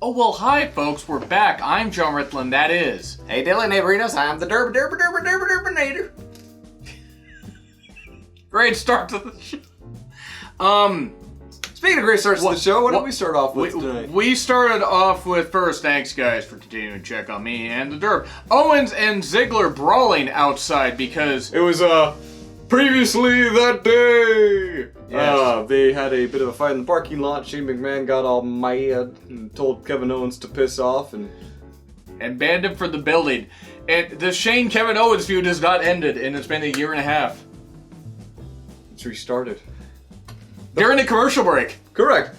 Oh, well, hi, folks. We're back. I'm John Ritlin. That is. Hey, Dylan Neighborinos. I'm the Derb-a-Derb-a-Derb-a-Derb-a-Derb-a-Derb-a-Nator. Great start to the show. Speaking of great starts to the show, what did we start off with tonight? We started off with first, thanks, guys, for continuing to check on me and the Derb. Owens and Ziggler brawling outside because... It was, previously that day! Yes. They had a bit of a fight in the parking lot. Shane McMahon got all mad and told Kevin Owens to piss off and banned him from the building. And the Shane-Kevin Owens feud has not ended, and it's been a year and a half. it's restarted. During the commercial break. Correct.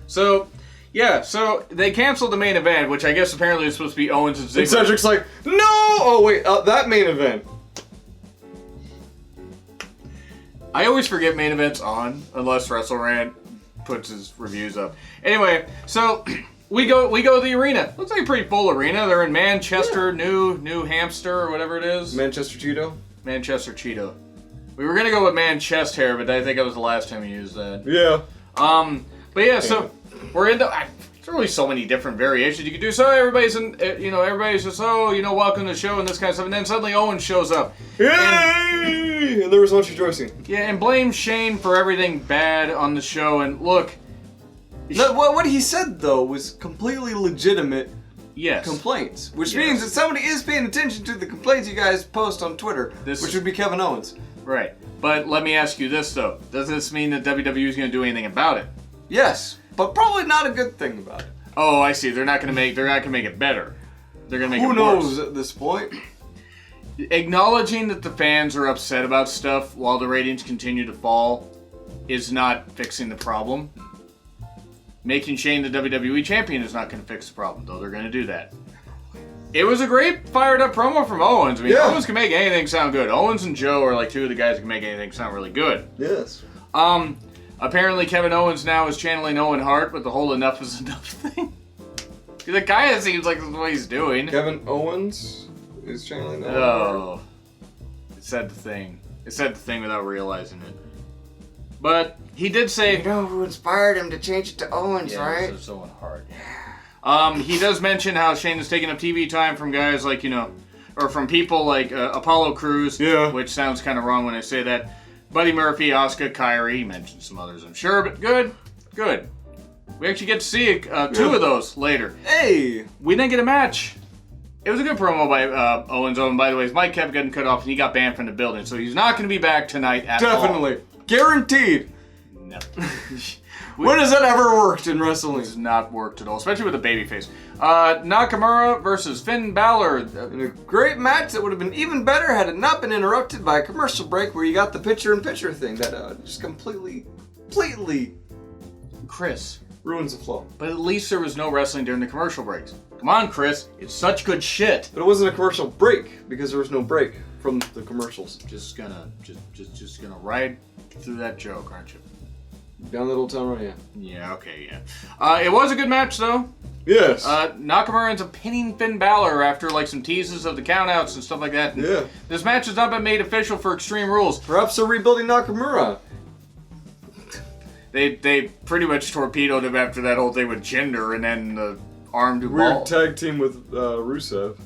So, yeah, so they canceled the main event, which I guess apparently is supposed to be Owens and Ziggler. And Cedric's like, no! Oh, wait, that main event. I always forget main events on, unless WrestleRant puts his reviews up. Anyway, so we go to the arena. Looks like a pretty full arena. They're in Manchester, New Hampshire, or whatever it is. Manchester Cheeto? Manchester Cheeto. We were gonna go with Manchester hair, but I think that was the last time we used that. Yeah. But yeah, so we're into. There's really so many different variations you could do. So everybody's everybody's just welcome to the show and this kind of stuff, and then suddenly Owens shows up. Yay! And there was much rejoicing. Yeah, and blame Shane for everything bad on the show. And look, No, what he said though was completely legitimate. Yes. Complaints, which means that somebody is paying attention to the complaints you guys post on Twitter, which would be Kevin Owens. Right. But let me ask you this though: does this mean that WWE is going to do anything about it? Yes, but probably not a good thing about it. Oh, I see. They're not going to make it better. They're going to make it worse. Who knows at this point? Acknowledging that the fans are upset about stuff while the ratings continue to fall is not fixing the problem. Making Shane the WWE champion is not going to fix the problem, though they're going to do that. It was a great fired up promo from Owens. I mean, Owens can make anything sound good. Owens and Joe are like two of the guys who can make anything sound really good. Yes. Apparently Kevin Owens now is channeling Owen Hart with the whole enough is enough thing. The guy seems like that's what he's doing. Kevin Owens is channeling Owen Hart. Oh. It said the thing. It said the thing without realizing it. But he did say... You know who inspired him to change it to Owens, right? It's Owen Hart. He does mention how Shane is taking up TV time from guys like, or from people like Apollo Crews, which sounds kind of wrong when I say that. Buddy Murphy, Asuka, Kyrie, he mentioned some others, I'm sure, but good. We actually get to see two of those later. Hey! We didn't get a match. It was a good promo by Owens. Owen, by the way, his mic kept getting cut off and he got banned from the building, so he's not going to be back tonight at all. Definitely. Guaranteed. No. When has that ever worked in wrestling? It's not worked at all, especially with a babyface. Nakamura versus Finn Balor. In a great match that would have been even better had it not been interrupted by a commercial break where you got the picture-in-picture thing that just completely Chris. ruins the flow. But at least there was no wrestling during the commercial breaks. Come on, Chris. It's such good shit. But it wasn't a commercial break because there was no break from the commercials. Just gonna ride through that joke, aren't you? Down Little Town Road, yeah. Yeah, okay, yeah. It was a good match, though. Yes. Nakamura ends up pinning Finn Balor after, some teases of the countouts and stuff like that. And yeah. This match has not been made official for Extreme Rules. Perhaps they're rebuilding Nakamura. They pretty much torpedoed him after that whole thing with Jinder and then the arm to Weird ball. tag team with Rusev.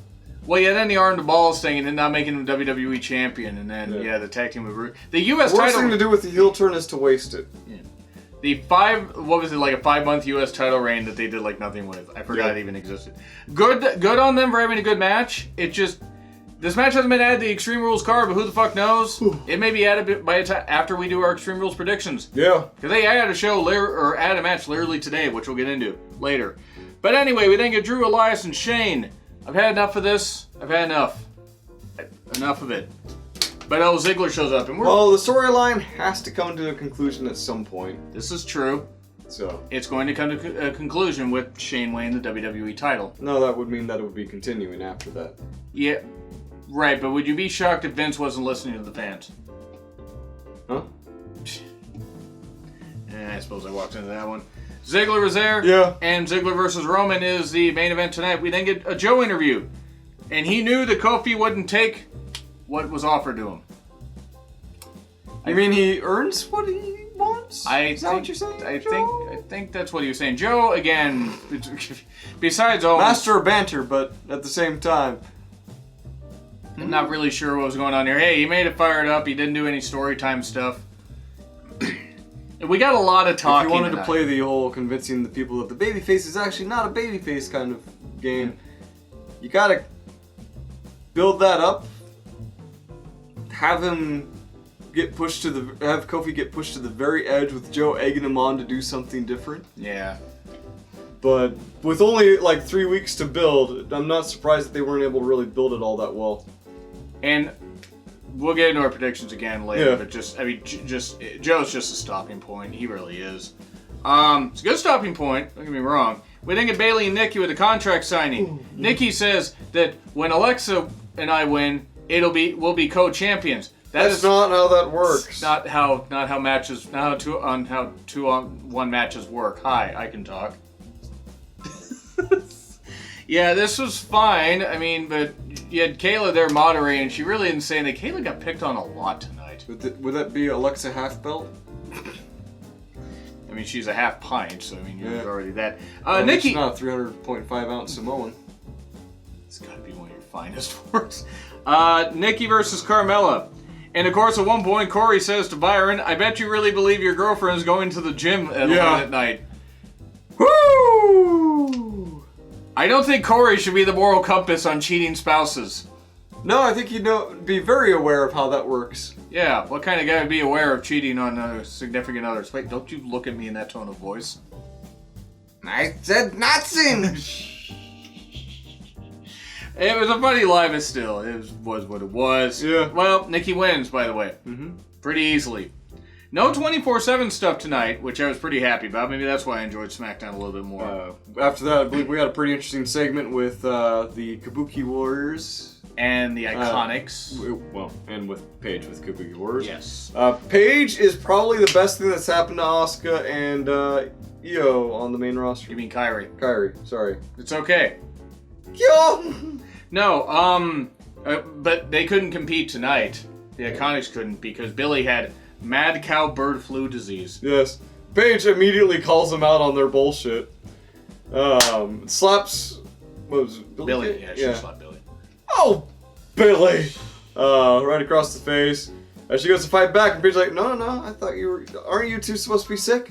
Well, yeah, then the arm to balls thing and then not making him WWE champion and then, the tag team with Rusev. The U.S. title... The worst thing to do with the heel turn is to waste it. Yeah. The 5-month U.S. title reign that they did nothing with. I forgot it even existed. Good on them for having a good match. It just... This match hasn't been added to the Extreme Rules card, but who the fuck knows? It may be added by the time after we do our Extreme Rules predictions. Yeah. Because they added a match literally today, which we'll get into later. But anyway, we then get Drew, Elias, and Shane. I've had enough of this. I've had enough. Enough of it. But Ziggler shows up, and the storyline has to come to a conclusion at some point. This is true. So it's going to come to a conclusion with Shane winning the WWE title. No, that would mean that it would be continuing after that. Yeah, right. But would you be shocked if Vince wasn't listening to the fans? Huh? I suppose I walked into that one. Ziggler was there. Yeah. And Ziggler versus Roman is the main event tonight. We then get a Joe interview, and he knew that Kofi wouldn't take what was offered to him. You mean he earns what he wants? belts? Is that what you're saying? I think that's what he was saying. Joe, again, besides all master of banter, but at the same time, I'm not really sure what was going on here. Hey, he made it fired up. He didn't do any story time stuff. We got a lot of talking. If you wanted tonight. to play the whole convincing the people that the babyface is actually not a babyface kind of game, you gotta build that up. Have him have Kofi get pushed to the very edge with Joe egging him on to do something different. Yeah. But with only like 3 weeks to build, I'm not surprised that they weren't able to really build it all that well. And we'll get into our predictions again later, Yeah. but Joe's just a stopping point. He really is. It's a good stopping point, don't get me wrong. We didn't get Bailey and Nikki with a contract signing. Nikki says that when Alexa and I win, we'll be co-champions. That's not how that works. Not how 2-on-1 matches work. Hi, I can talk. Yeah, this was fine. I mean, but you had Kayla there moderating. She really didn't say anything. Kayla got picked on a lot tonight. Would that be Alexa half belt? I mean, she's a half pint, so I mean, you're already that. Well, Nikki. She's not a 300.5 ounce Samoan. It's got to be one of your finest works. Nikki versus Carmella. And of course, at one point, Corey says to Byron, I bet you really believe your girlfriend is going to the gym at 11 at night. Woo! I don't think Corey should be the moral compass on cheating spouses. No, I think you'd be very aware of how that works. Yeah, what kind of guy would be aware of cheating on significant others? Wait, don't you look at me in that tone of voice. I said nothing! It was a funny live, but still, it was what it was. Yeah. Well, Nikki wins, by the way. Mm-hmm. Pretty easily. No 24/7 stuff tonight, which I was pretty happy about. Maybe that's why I enjoyed SmackDown a little bit more. After that, I believe we had a pretty interesting segment with the Kabuki Warriors. And the Iconics. And with Paige with Kabuki Warriors. Yes. Paige is probably the best thing that's happened to Asuka and Io on the main roster. You mean Kairi? Kairi, sorry. It's okay. Yo! No, but they couldn't compete tonight. The Iconics couldn't because Billy had mad cow bird flu disease. Yes. Paige immediately calls them out on their bullshit. Slaps... What was it? Billy. Yeah, she slapped Billy. Oh, Billy! Right across the face. As she goes to fight back, and Paige's like, no, I thought aren't you two supposed to be sick?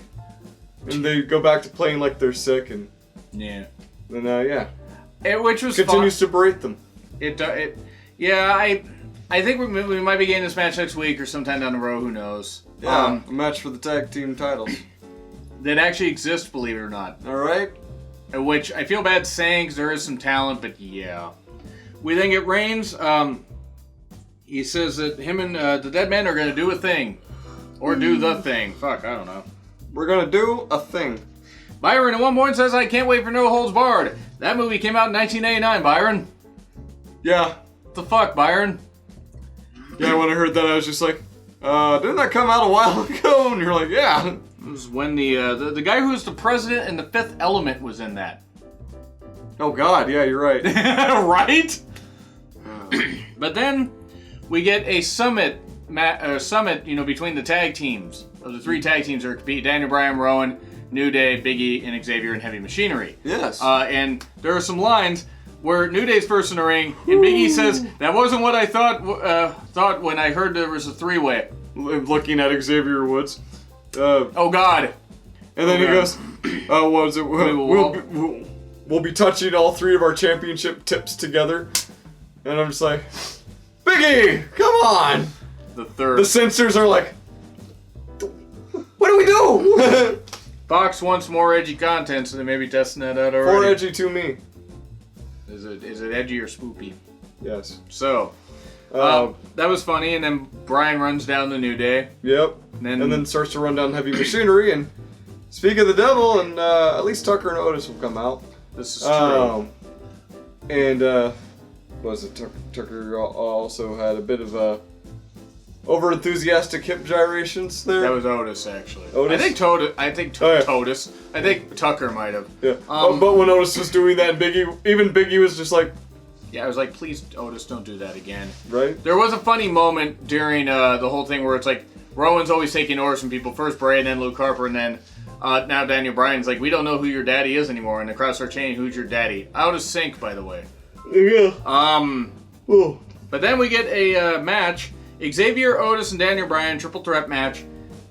And they go back to playing like they're sick, and... Yeah. And, which was continues to berate them. I think we might be getting this match next week or sometime down the road, who knows. Yeah, a match for the tag team titles. That actually exists, believe it or not. Alright. Which I feel bad saying because there is some talent, but yeah. We then get Reigns. He says that him and the Dead Men are going to do a thing. Or do the thing. Fuck, I don't know. We're going to do a thing. Byron at one point says, I can't wait for No Holds Barred. That movie came out in 1989, Byron. Yeah. What the fuck, Byron? Yeah, when I heard that, I was just like, didn't that come out a while ago? And you're like, yeah. It was when the guy who was the president in The Fifth Element was in that. Oh god, yeah, you're right. Right? But then we get a summit, between the tag teams. Of the three tag teams that are competing. Daniel Bryan, Rowan, New Day, Big E, and Xavier, and Heavy Machinery. Yes. And there are some lines where New Day's first in the ring, and Big E says, that wasn't what I thought when I heard there was a three-way. Looking at Xavier Woods. Oh god. And then he goes, what was it? We'll be touching all three of our championship tips together. And I'm just like, Biggie, come on! The third. The censors are like, what do we do? Fox wants more edgy content, so they may be testing that out already. More edgy to me. Is it edgy or spoopy? Yes. So, that was funny, and then Brian runs down the New Day. Yep. And then starts to run down Heavy Machinery, and speak of the devil, and at least Tucker and Otis will come out. This is true. And, what was it? Tucker also had a bit of over-enthusiastic hip gyrations there. That was Otis, actually. Otis? I think Totus. I think Tucker might have. Yeah. But when Otis was doing that, Biggie was just like... Yeah, I was like, please, Otis, don't do that again. Right? There was a funny moment during the whole thing where it's like, Rowan's always taking orders from people. First Bray, and then Luke Harper, and then now Daniel Bryan's like, we don't know who your daddy is anymore. And across our chain, who's your daddy? Out of sync, by the way. Yeah. But then we get a match. Xavier, Otis, and Daniel Bryan, triple threat match.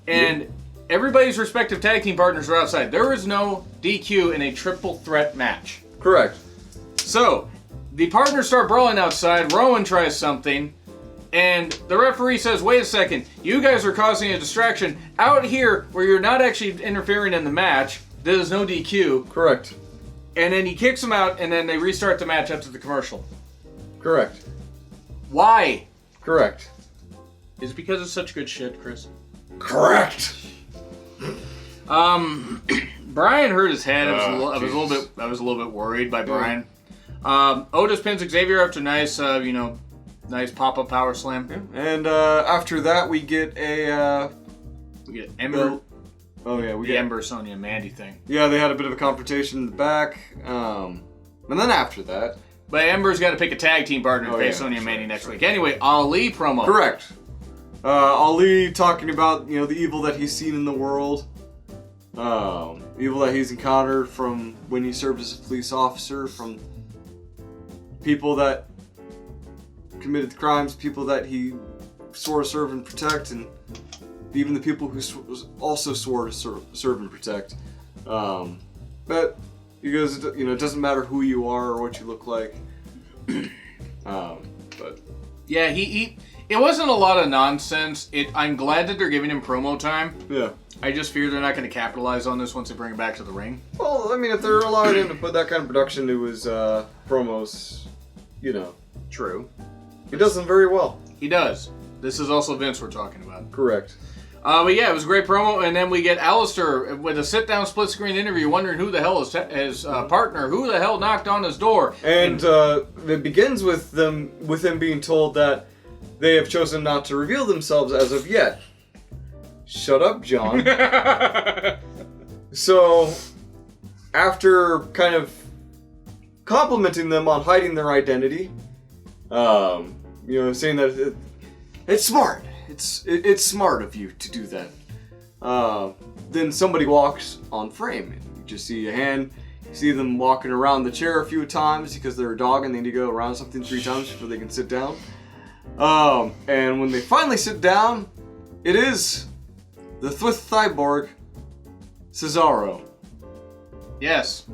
And everybody's respective tag team partners are outside. There is no DQ in a triple threat match. Correct. So, the partners start brawling outside. Rowan tries something. And the referee says, wait a second, you guys are causing a distraction out here where you're not actually interfering in the match. There's no DQ. Correct. And then he kicks them out, and then they restart the match after the commercial. Correct. Why? Correct. Is it because it's such good shit, Chris? Correct. Brian hurt his head. I was a little bit worried by Brian. Otis pins Xavier after nice pop-up power slam. Yeah. And after that, we get Ember. We get Ember, Sonya, and Mandy thing. Yeah, they had a bit of a confrontation in the back. And then after that, but Ember's got to pick a tag team partner to face Sonya and Mandy next week. Anyway, Ali promo. Correct. Ali talking about the evil that he's seen in the world, evil that he's encountered from when he served as a police officer, from people that committed the crimes, people that he swore to serve and protect, and even the people who also swore to serve and protect. But he goes, it doesn't matter who you are or what you look like. But yeah, it wasn't a lot of nonsense. I'm glad that they're giving him promo time. Yeah. I just fear they're not going to capitalize on this once they bring it back to the ring. Well, I mean, if they're allowing him to put that kind of production into his promos, True. He does them very well. He does. This is also Vince we're talking about. Correct. But yeah, it was a great promo, and then we get Alistair with a sit-down split-screen interview wondering who the hell is his partner, who the hell knocked on his door. And it begins with him being told that they have chosen not to reveal themselves as of yet. Shut up, John. So, after kind of complimenting them on hiding their identity, saying that it's smart. It's smart of you to do that. Then somebody walks on frame. You just see a hand. You see them walking around the chair a few times because they're a dog and they need to go around something 3 times before they can sit down. And when they finally sit down, it is the Thwith Cyborg, Cesaro. Yes.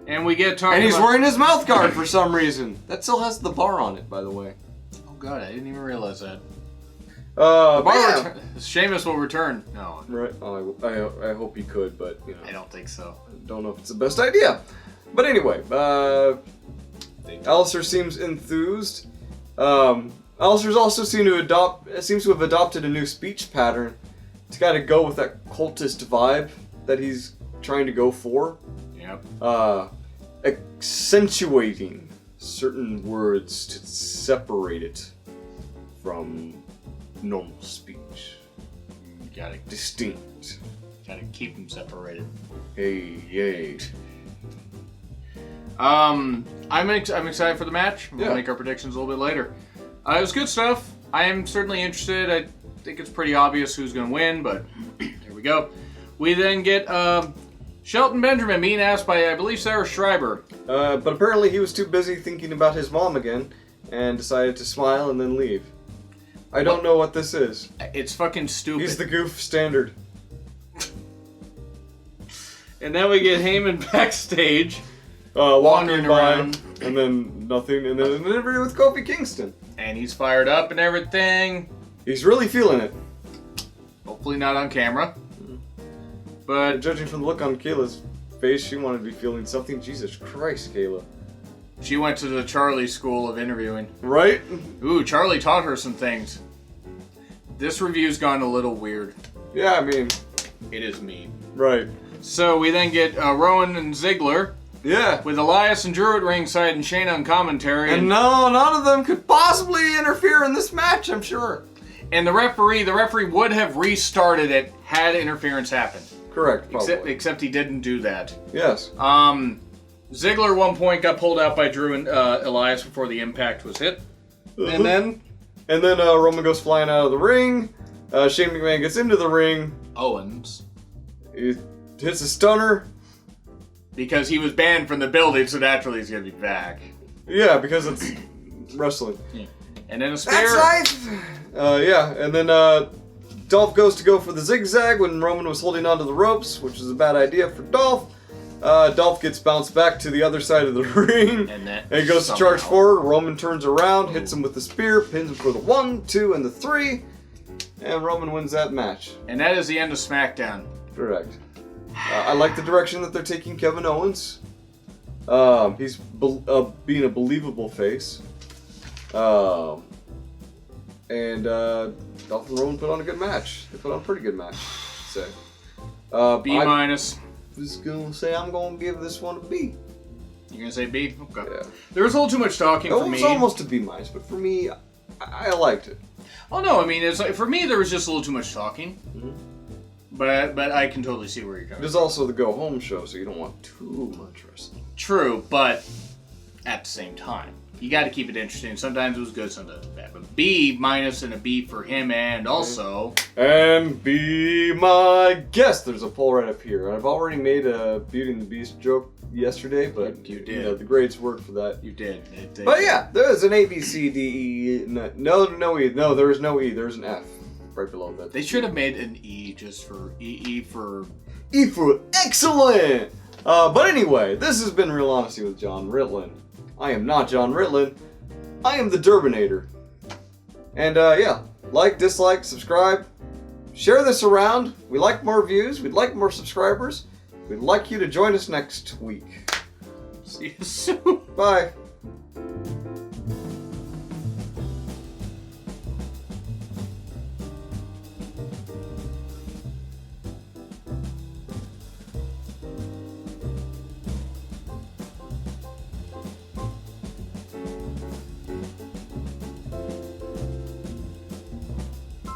And we get talking And he's wearing his mouth guard for some reason. That still has the bar on it, by the way. Oh god, I didn't even realize that. Sheamus will return. No. Right. Oh, I hope he could, but I don't think so. I don't know if it's the best idea. But anyway, Alistair seems enthused. Alistair's also seems to have adopted a new speech pattern to kind of go with that cultist vibe that he's trying to go for. Yep. Accentuating certain words to separate it from normal speech. Gotta distinct. Gotta keep them separated. Hey. I'm excited for the match. We'll make our predictions a little bit later. It was good stuff. I am certainly interested. I think it's pretty obvious who's going to win, but here we go. We then get Shelton Benjamin being asked by, I believe, Sarah Schreiber. But apparently he was too busy thinking about his mom again and decided to smile and then leave. I don't know what this is. It's fucking stupid. He's the goof standard. And then we get Heyman backstage. Wandering around. And then nothing. And then an interview with Kofi Kingston. And he's fired up and everything. He's really feeling it. Hopefully not on camera. But judging from the look on Kayla's face, she wanted to be feeling something. Jesus Christ, Kayla. She went to the Charlie school of interviewing. Right? Ooh, Charlie taught her some things. This review's gone a little weird. Yeah, I mean... It is mean. Right. So we then get Rowan and Ziggler. Yeah. With Elias and Drew at ringside and Shane on commentary. And no, none of them could possibly interfere in this match, I'm sure. And the referee would have restarted it had interference happened. Correct, probably. Except he didn't do that. Yes. Ziggler at one point got pulled out by Drew and Elias before the impact was hit. And then Roman goes flying out of the ring. Shane McMahon gets into the ring. Owens. He hits a stunner. Because he was banned from the building, so naturally he's going to be back. Yeah, because it's wrestling. Yeah. And then a spear. That's life! Yeah, and then Dolph goes to go for the zigzag when Roman was holding onto the ropes, which is a bad idea for Dolph. Dolph gets bounced back to the other side of the ring. And he goes to charge forward. Roman turns around, hits him with the spear, pins him for the 1, 2, and the 3. And Roman wins that match. And that is the end of SmackDown. Correct. I like the direction that they're taking Kevin Owens. He's being a believable face. And Dolph and Roman put on a good match. They put on a pretty good match, I'd say. B minus. I was gonna say I'm gonna give this one a B. You're gonna say B? Okay. Yeah. There was a little too much talking for me. It was almost a B minus, but for me, I liked it. Oh no, I mean, it's like, for me there was just a little too much talking. Mm-hmm. But I can totally see where you're going. There's also the go home show, so you don't want too much wrestling. True, but at the same time, you got to keep it interesting. Sometimes it was good, sometimes it was bad. But B minus and a B for him, and also. And be my guest. There's a poll right up here. I've already made a Beauty and the Beast joke yesterday, but you did. You know, the grades worked for that. You did. But yeah, there's an A, B, C, D, E. No E. No, there is no E. There's an F right below that. They should have made an E just for E for excellent. But anyway, this has been Real Honesty with John Ritlin. I am not John Ritlin. I am the Durbinator. And yeah, like, dislike, subscribe, share this around. We like more views. We'd like more subscribers. We'd like you to join us next week. See you soon. Bye.